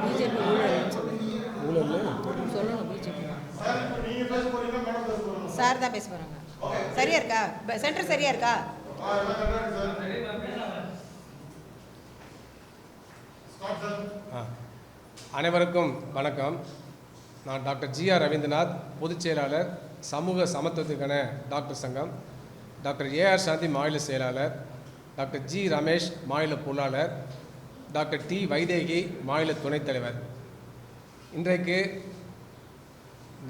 BJP ஊழல் சொல்லணும். BJP sir தான் பேச போகிறாங்க. சரியா இருக்கா? சென்டர் சரியா இருக்கா? அனைவருக்கும் வணக்கம். நான் டாக்டர் ஜி.ஆர். ரவீந்திரநாத், பொதுச் செயலாளர், சமூக சமத்துவத்திற்கான டாக்டர் சங்கம். Doctor A R. சாந்தி, மாநில செயலாளர். Doctor G. ரமேஷ், மாநில பொருளாளர். Doctor D. வைதேகி, மாநில துணைத் தலைவர். இன்றைக்கு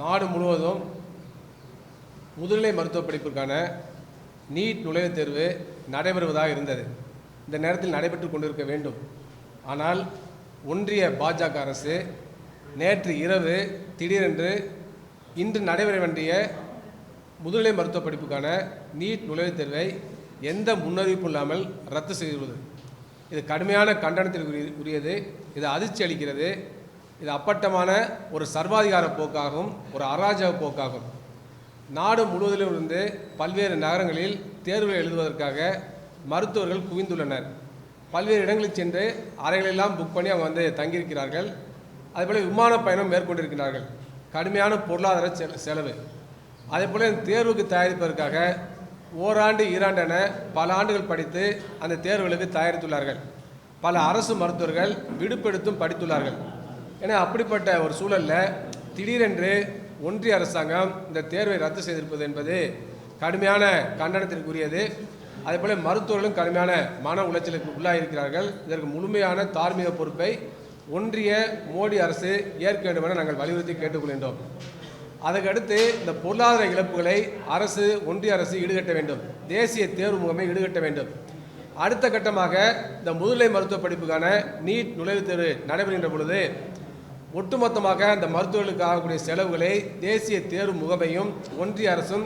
நாடு முழுவதும் முதுநிலை மருத்துவ படிப்பிற்கான நீட் நுழைவுத் தேர்வு நடைபெறுவதாக இருந்தது. இந்த நேரத்தில் நடைபெற்று கொண்டிருக்க வேண்டும். ஆனால் ஒன்றிய பாஜக அரசு நேற்று இரவு திடீரென்று இன்று நடைபெற வேண்டிய முதுநிலை மருத்துவ படிப்புக்கான நீட் நுழைவுத் தேர்வை எந்த முன்னறிவிப்பும் இல்லாமல் ரத்து செய்துள்ளது. இது கடுமையான கண்டனத்திற்கு உரியது. இது அதிர்ச்சி அளிக்கிறது. இது அப்பட்டமான ஒரு சர்வாதிகார போக்காகும், ஒரு அராஜக போக்காகும். நாடு முழுவதிலும் இருந்து பல்வேறு நகரங்களில் தேர்வுகள் எழுதுவதற்காக மருத்துவர்கள் குவிந்துள்ளனர். பல்வேறு இடங்களுக்கு சென்று அறைகளெல்லாம் புக் பண்ணி அவங்க தங்கியிருக்கிறார்கள். அதேபோல் விமான பயணம் மேற்கொண்டிருக்கிறார்கள். கடுமையான பொருளாதார செலவு. அதேபோல் இந்த தேர்வுக்கு தயாரிப்பதற்காக ஓராண்டு ஈராண்டு என பல ஆண்டுகள் படித்து அந்த தேர்வுகளுக்கு தயாரித்துள்ளார்கள். பல அரசு மருத்துவர்கள் விடுப்பெடுத்தும் படித்துள்ளார்கள். ஏன்னா அப்படிப்பட்ட ஒரு சூழலில் திடீரென்று ஒன்றிய அரசாங்கம் இந்த தேர்வை ரத்து செய்திருப்பது என்பது கடுமையான கண்டனத்திற்குரியது. அதேபோல் மருத்துவர்களும் கடுமையான மன உளைச்சலுக்கு உள்ளாயிருக்கிறார்கள். இதற்கு முழுமையான தார்மீக பொறுப்பை ஒன்றிய மோடி அரசு ஏற்க வேண்டும் என நாங்கள் வலியுறுத்தி கேட்டுக்கொள்கின்றோம். அதுக்கடுத்து இந்த பொருளாதார இழப்புகளை ஒன்றிய அரசு ஈடுகட்ட வேண்டும். தேசிய தேர்வு முகமை ஈடுகட்ட வேண்டும். அடுத்த கட்டமாக இந்த முதுநிலை மருத்துவ படிப்புக்கான நீட் நுழைவுத் தேர்வு நடைபெறுகின்ற பொழுது ஒட்டுமொத்தமாக அந்த மருத்துவர்களுக்கு ஆகக்கூடிய செலவுகளை தேசிய தேர்வு முகமையும் ஒன்றிய அரசும்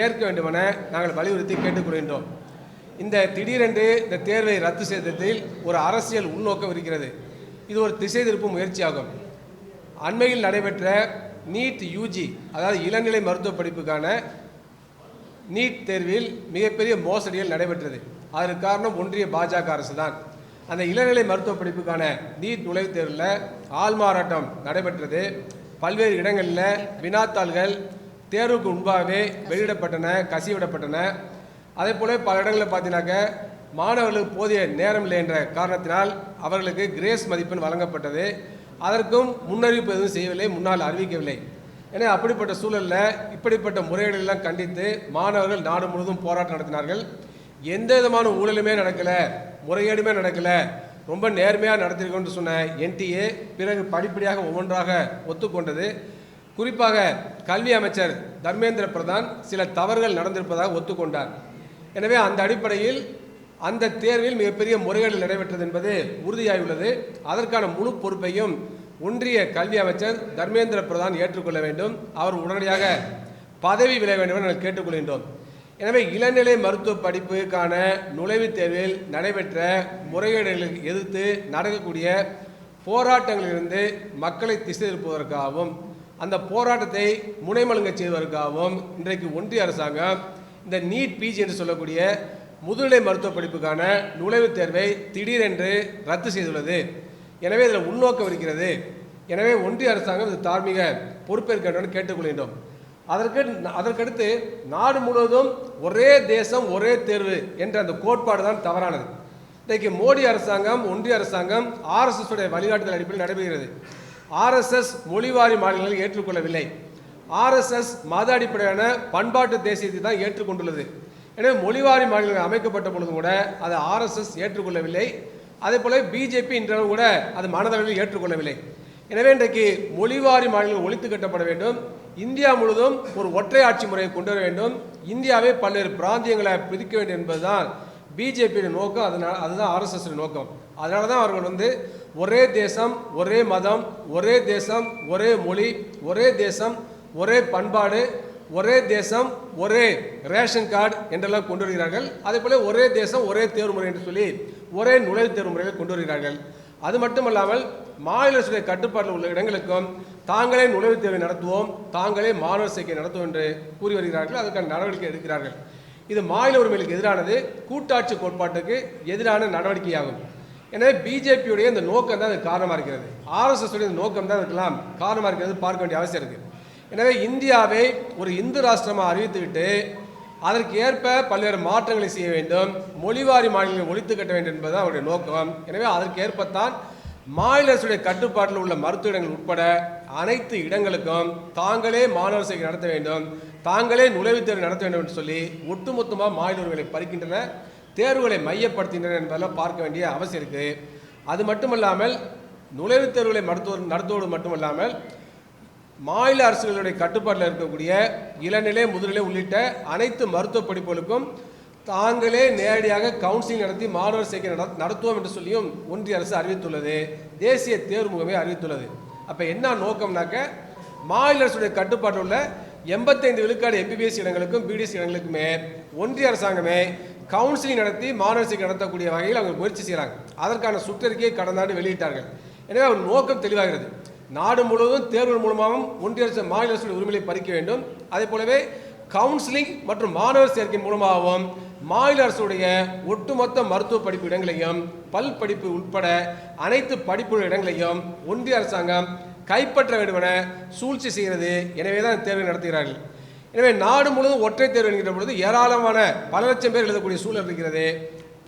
ஏற்க வேண்டும் என நாங்கள் வலியுறுத்தி கேட்டுக்கொள்கின்றோம். இந்த திடீரென்று இந்த தேர்வை ரத்து செய்ததில் ஒரு அரசியல் உள்நோக்கம் இருக்கிறது. இது ஒரு திசை திருப்பும் முயற்சியாகும். அண்மையில் நடைபெற்ற நீட் யூஜி, அதாவது இளநிலை மருத்துவ படிப்புக்கான நீட் தேர்வில் மிகப்பெரிய மோசடிகள் நடைபெற்றது. அதற்கு காரணம் ஒன்றிய பாஜக அரசு தான். அந்த இளநிலை மருத்துவ படிப்புக்கான நீட் நுழைவுத் தேர்வில் ஆள்மாறாட்டம் நடைபெற்றது. பல்வேறு இடங்களில் வினாத்தாள்கள் தேர்வுக்கு முன்பாகவே வெளியிடப்பட்டன, கசிவிடப்பட்டன. அதே போல பல இடங்களில் பார்த்தீங்கன்னாக்க மாணவர்களுக்கு போதிய நேரம் இல்லை என்ற காரணத்தினால் அவர்களுக்கு கிரேஸ் மதிப்பெண் வழங்கப்பட்டது. அதற்கும் முன்னறிவிப்பு எதுவும் செய்யவில்லை, முன்னால் அறிவிக்கவில்லை. ஏன்னா அப்படிப்பட்ட சூழலில் இப்படிப்பட்ட முறைகளெல்லாம் கண்டித்து மாணவர்கள் நாடு முழுவதும் போராட்டம் நடத்தினார்கள். எந்த விதமான ஊழலுமே நடக்கலை, முறைகேடுமே நடக்கலை, ரொம்ப நேர்மையாக நடத்திருக்கோன்னு சொன்ன என்டிஏ பிறகு படிப்படியாக ஒவ்வொன்றாக ஒத்துக்கொண்டது. குறிப்பாக கல்வி அமைச்சர் தர்மேந்திர பிரதான் சில தவறுகள் நடந்திருப்பதாக ஒத்துக்கொண்டார். எனவே அந்த அடிப்படையில் அந்த தேர்வில் மிகப்பெரிய முறைகேடு நடைபெற்றது என்பது உறுதியாகியுள்ளது. அதற்கான முழு பொறுப்பையும் ஒன்றிய கல்வி அமைச்சர் தர்மேந்திர பிரதான் ஏற்றுக்கொள்ள வேண்டும். அவர் உடனடியாக பதவி விலக வேண்டும் என கேட்டுக்கொள்கின்றோம். எனவே இளநிலை மருத்துவ படிப்புக்கான நுழைவுத் தேர்வில் நடைபெற்ற முறைகேடுகளுக்கு எதிர்த்து நடக்கக்கூடிய போராட்டங்களிலிருந்து மக்களை திசை திருப்புவதற்காகவும் அந்த போராட்டத்தை முனைமழுங்க செய்வதற்காகவும் இன்றைக்கு ஒன்றிய அரசாங்கம் இந்த நீட் பிஜி என்று சொல்லக்கூடிய முதுநிலை மருத்துவ படிப்புக்கான நுழைவுத் தேர்வை திடீரென்று ரத்து செய்துள்ளது. எனவே இதில் உள்நோக்கம் இருக்கிறது. எனவே ஒன்றிய அரசாங்கம் இது தார்மீக பொறுப்பேற்க வேண்டும் கேட்டுக்கொள்கின்றோம். அதற்கடுத்து நாடு முழுவதும் ஒரே தேசம் ஒரே தேர்வு என்ற அந்த கோட்பாடு தான் தவறானது. இன்றைக்கு மோடி அரசாங்கம், ஒன்றிய அரசாங்கம் RSS உடைய வழிகாட்டுதல் அடிப்படையில் நடைபெறுகிறது. RSS மொழிவாரி மாநிலங்களை ஏற்றுக்கொள்ளவில்லை. RSS மத அடிப்படையான பண்பாட்டு தேசியத்தை தான் ஏற்றுக்கொண்டுள்ளது. எனவே மொழிவாரி மாநிலங்கள் அமைக்கப்பட்ட பொழுதும் கூட அதை RSS ஏற்றுக்கொள்ளவில்லை. அதே போல பிஜேபி இன்றளவு கூட அது மனதளவில் ஏற்றுக்கொள்ளவில்லை. எனவே இன்றைக்கு மொழிவாரி மாநிலங்கள் ஒழித்து கட்டப்பட வேண்டும். இந்தியா முழுவதும் ஒரு ஒற்றை ஆட்சி முறையை கொண்டு வர வேண்டும். இந்தியாவை பல்வேறு பிராந்தியங்களை பிரிக்க வேண்டும் என்பதுதான் பிஜேபியுடைய நோக்கம். அதுதான் RSS நோக்கம். அதனால தான் அவர்கள் ஒரே தேசம் ஒரே மதம், ஒரே தேசம் ஒரே மொழி, ஒரே தேசம் ஒரே பண்பாடு, ஒரே தேசம் ஒரே ரேஷன் கார்டு என்றெல்லாம் கொண்டு வருகிறார்கள். அதே போல ஒரே தேசம் ஒரே தேர்வு முறை என்று சொல்லி ஒரே நுழைவுத் தேர்வு முறைகளை கொண்டு வருகிறார்கள். அது மட்டுமல்லாமல் மாநில அரசுடைய கட்டுப்பாட்டில் உள்ள இடங்களுக்கும் தாங்களே நுழைவுத் தேர்வை நடத்துவோம், தாங்களே மாணவர் சேர்க்கை நடத்துவோம் என்று கூறி வருகிறார்கள். அதற்கான நடவடிக்கை எடுக்கிறார்கள். இது மாநில உரிமைகளுக்கு எதிரானது, கூட்டாட்சி கோட்பாட்டுக்கு எதிரான நடவடிக்கையாகும். எனவே பிஜேபியுடைய இந்த நோக்கம் தான் அது காரணமாக இருக்கிறது. ஆர்எஸ்எஸ் உடைய நோக்கம் தான் அதுக்கெல்லாம் காரணமாக இருக்கிறது பார்க்க வேண்டிய அவசியம் இருக்குது. எனவே இந்தியாவை ஒரு இந்து ராஷ்டிரமாக அறிவித்துவிட்டு அதற்கு ஏற்ப பல்வேறு மாற்றங்களை செய்ய வேண்டும், மொழிவாரி மாநிலங்களை ஒழித்து கட்ட வேண்டும் என்பது அவருடைய நோக்கம். எனவே அதற்கு ஏற்பத்தான் மாநில அரசுடைய கட்டுப்பாட்டில் உள்ள மருத்துவ இடங்கள் உட்பட அனைத்து இடங்களுக்கும் தாங்களே மாணவர் சேர்க்கை நடத்த வேண்டும், தாங்களே நுழைவுத் தேர்வு நடத்த வேண்டும் என்று சொல்லி ஒட்டுமொத்தமாக மாநில உரிமைகளை பறிக்கின்றன, தேர்வுகளை மையப்படுத்துகின்றன என்பதெல்லாம் பார்க்க வேண்டிய அவசியம் இருக்குது. அது மட்டுமல்லாமல் நுழைவுத் தேர்வுகளை நடத்துவது மட்டுமல்லாமல் மாநில அரசுகளுடைய கட்டுப்பாட்டில் இருக்கக்கூடிய இளநிலை, முதுநிலை உள்ளிட்ட அனைத்து மருத்துவ படிப்புகளுக்கும் தாங்களே நேரடியாக கவுன்சிலிங் நடத்தி மாணவர் சேர்க்கை நடத்துவோம் என்று சொல்லியும் ஒன்றிய அரசு அறிவித்துள்ளது, தேசிய தேர்வு முகமை அறிவித்துள்ளது. அப்போ என்ன நோக்கம்னாக்க மாநில அரசுடைய கட்டுப்பாட்டில் உள்ள 85 விழுக்காடு எம்பிபிஎஸ் இடங்களுக்கும் பிடிஎஸ் இடங்களுக்குமே ஒன்றிய அரசாங்கமே கவுன்சிலிங் நடத்தி மாணவர் சேர்க்கை நடத்தக்கூடிய வகையில் அவங்க முயற்சி செய்கிறாங்க. அதற்கான சுற்றறிக்கையை கடந்த ஆண்டு வெளியிட்டார்கள். எனவே அவர் நோக்கம் தெளிவாகிறது. நாடு முழுவதும் தேர்வுகள் மூலமாகவும் ஒன்றிய அரசு மாநில அரசுடைய உரிமையை பறிக்க வேண்டும். அதே போலவே கவுன்சிலிங் மற்றும் மாணவர் சேர்க்கை மூலமாகவும் மாநில அரசுடைய ஒட்டுமொத்த மருத்துவ படிப்பு இடங்களையும் பல் படிப்பு உட்பட அனைத்து படிப்பு இடங்களையும் ஒன்றிய அரசாங்கம் கைப்பற்ற வேண்டும் என சூழ்ச்சி செய்கிறது. எனவே தான் தேர்வை நடத்துகிறார்கள். எனவே நாடு முழுவதும் ஒற்றை தேர்வு என்கிற பொழுது ஏராளமான பல லட்சம் பேர் எழுதக்கூடிய சூழல் இருக்கிறது.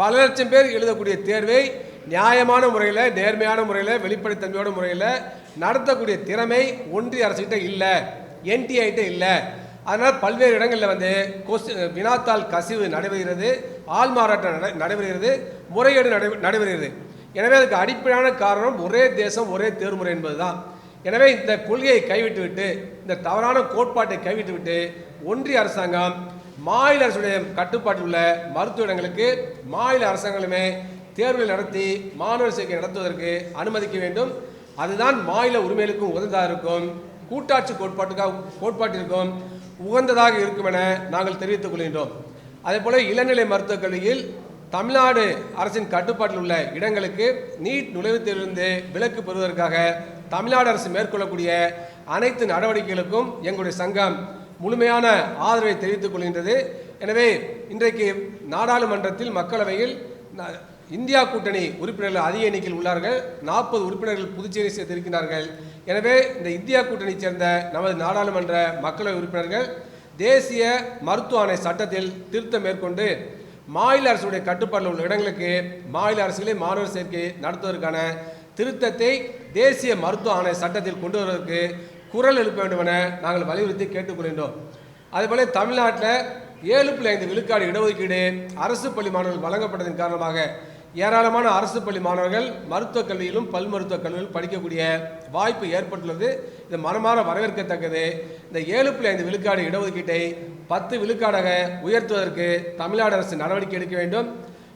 பல லட்சம் பேர் எழுதக்கூடிய தேர்வை நியாயமான முறையில், நேர்மையான முறையில், வெளிப்படைத்தன்மையோட முறையில் நடத்தக்கூடிய திறமை ஒன்றிய அரசுகிட்ட இல்லை, என்டிஐட்ட இல்லை. அதனால் பல்வேறு இடங்களில் வினாத்தாள் கசிவு நடைபெறுகிறது, ஆள் மாறாட்டம் நடைபெறுகிறது, முறைகேடு நடைபெறுகிறது. எனவே அதுக்கு அடிப்படையான காரணம் ஒரே தேசம் ஒரே தேர்வுமுறை என்பதுதான். எனவே இந்த கொள்கையை கைவிட்டுவிட்டு, இந்த தவறான கோட்பாட்டை கைவிட்டுவிட்டு ஒன்றிய அரசாங்கம் மாநில அரசுடைய கட்டுப்பாட்டில் உள்ள மருத்துவ இடங்களுக்கு மாநில அரசாங்கங்களுமே தேர்வுகள் நடத்தி மாணவர் சேர்க்கை நடத்துவதற்கு அனுமதிக்க வேண்டும். அதுதான் மாநில உரிமைகளுக்கும் உகந்ததாக இருக்கும், கூட்டாட்சி கோட்பாட்டிற்கும் உகந்ததாக இருக்கும் என நாங்கள் தெரிவித்துக் கொள்கின்றோம். அதே போல இளநிலை மருத்துவக் கல்வியில் தமிழ்நாடு அரசின் கட்டுப்பாட்டில் உள்ள இடங்களுக்கு நீட் நுழைவுத் தேர்விலிருந்து விலக்கு பெறுவதற்காக தமிழ்நாடு அரசு மேற்கொள்ளக்கூடிய அனைத்து நடவடிக்கைகளுக்கும் எங்களுடைய சங்கம் முழுமையான ஆதரவை தெரிவித்துக் கொள்கின்றது. எனவே இன்றைக்கு நாடாளுமன்றத்தில் மக்களவையில் இந்தியா கூட்டணி உறுப்பினர்கள் அதிக எண்ணிக்கையில் உள்ளார்கள். 40 உறுப்பினர்கள் புதுச்சேரி சேர்த்திருக்கிறார்கள். எனவே இந்த இந்தியா கூட்டணியைச் சேர்ந்த நமது நாடாளுமன்ற மக்களவை உறுப்பினர்கள் தேசிய மருத்துவ ஆணை சட்டத்தில் திருத்தம் மேற்கொண்டு மாநில அரசுடைய கட்டுப்பாட்டில் உள்ள இடங்களுக்கு மாநில அரசுகளே மாணவர் சேர்க்கை நடத்துவதற்கான திருத்தத்தை தேசிய மருத்துவ ஆணை சட்டத்தில் கொண்டு வருவதற்கு குரல் எழுப்ப வேண்டும் என நாங்கள் வலியுறுத்தி கேட்டுக்கொள்கின்றோம். அதேபோல தமிழ்நாட்டில் 7.5 விழுக்காடு இடஒதுக்கீடு அரசு பள்ளி மாணவர்கள் வழங்கப்பட்டதன் காரணமாக ஏராளமான அரசு பள்ளி மாணவர்கள் மருத்துவக் கல்வியிலும் பல் மருத்துவக் கல்வியிலும் படிக்கக்கூடிய வாய்ப்பு ஏற்பட்டுள்ளது. இது மனமாற வரவேற்கத்தக்கது. இந்த 7.5 விழுக்காடு இடஒதுக்கீட்டை 10 விழுக்காடாக உயர்த்துவதற்கு தமிழ்நாடு அரசு நடவடிக்கை எடுக்க வேண்டும்.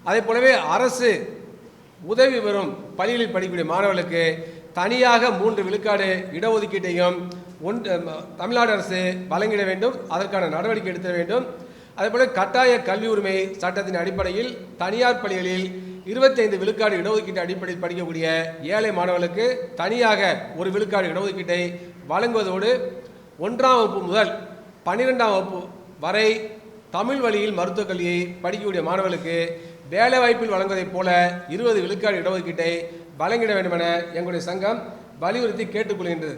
அதே போலவே அரசு உதவி பெறும் பள்ளிகளில் படிக்கக்கூடிய மாணவர்களுக்கு தனியாக 3 விழுக்காடு இடஒதுக்கீட்டையும் தமிழ்நாடு அரசு வழங்கிட வேண்டும். அதற்கான நடவடிக்கை எடுக்க வேண்டும். அதேபோல கட்டாய கல்வி உரிமை சட்டத்தின் அடிப்படையில் தனியார் பள்ளிகளில் 25 விழுக்காடு இடஒதுக்கீட்டு அடிப்படையில் படிக்கக்கூடிய ஏழை மாணவர்களுக்கு தனியாக 1 விழுக்காடு இடஒதுக்கீட்டை வழங்குவதோடு 1ஆம் வகுப்பு முதல் 12ஆம் வகுப்பு வரை தமிழ் வழியில் மருத்துவக் கல்வியை படிக்கக்கூடிய மாணவர்களுக்கு வேலைவாய்ப்பில் வழங்குவதைப் போல 20 விழுக்காடு இடஒதுக்கீட்டை வழங்கிட வேண்டும் என எங்களுடைய சங்கம் வலியுறுத்தி கேட்டுக்கொள்கின்றது.